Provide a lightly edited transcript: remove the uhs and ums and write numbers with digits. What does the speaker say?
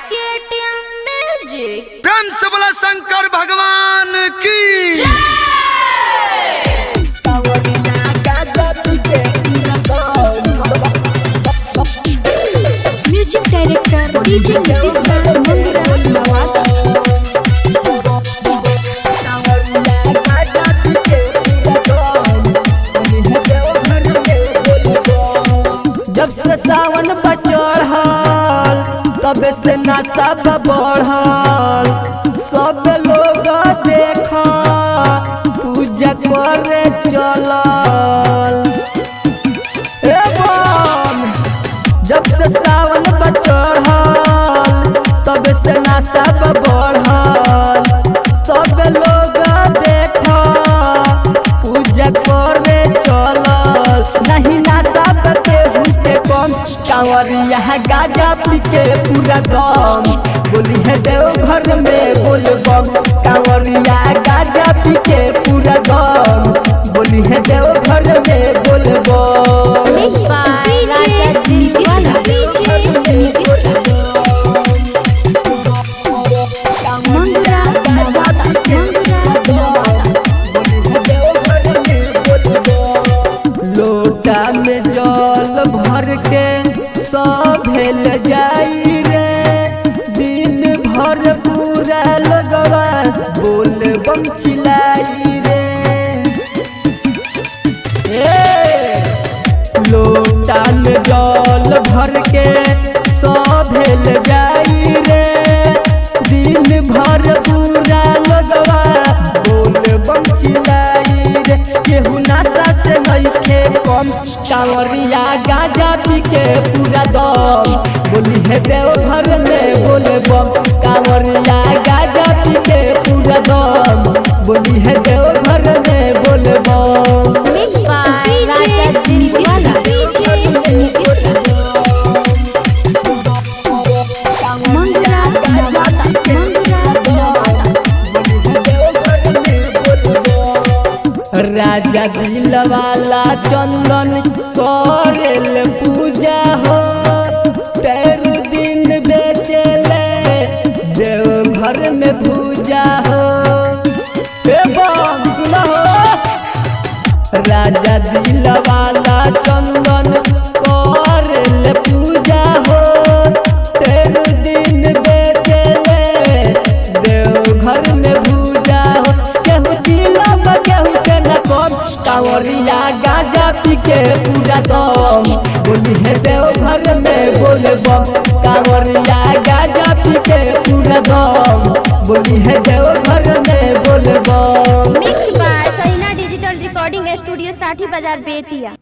KTM Music। प्रेम से बोला शंकर भगवान की म्यूजिक डायरेक्टर डीजे जब से सावन चढ़ल तब से नशा बढ़ल, सब लोग देख पूजा करे चलल। जब से सावन चढ़ल तब से नशा बढ़ल, सब लोग देख पूजा करे चलल। नहीं नशा कांवरिया गाजा पी के पूरा दम बोली है देव घर में बोल बम। कांवरिया गाजा पी के पूरा दम बोली है देव घर में बोल बम। लोटा में जल भर के सब भेल जाई रे, दिन भर पूरा लगवा बोल बम चिलाई रे। लोटा में जल भर के सब भेल जाई रे, दिन भर पूरा लगवा बोल बम चिलाई रे। केहू नशा से नइखे कम, कांवरिया गाजा पी के पूरा दम बोली है देव घर में बोल बम। कांवरिया गाजा पी के पूरा दम बोली है देव घर में बोल बम। राजा दिल वाला चंदन करेल पूजा हो, 13 दिन बेचले देव घर में पूजा हो। सुनो राजा दिल वाला चंदन करेल पूजा हो, 13 दिन बेचले देव घर में पूजा हो। केहू चिलम केहू से न कम, कांवरिया गाजा पी के पूरा दम बोली है देव घर में बोल बम। कांवरिया गाजा पी के पूरा दम बोली है देव घर में बोल बम। Mix by Sahina digital recording studio Sathi बाजार बेतिया।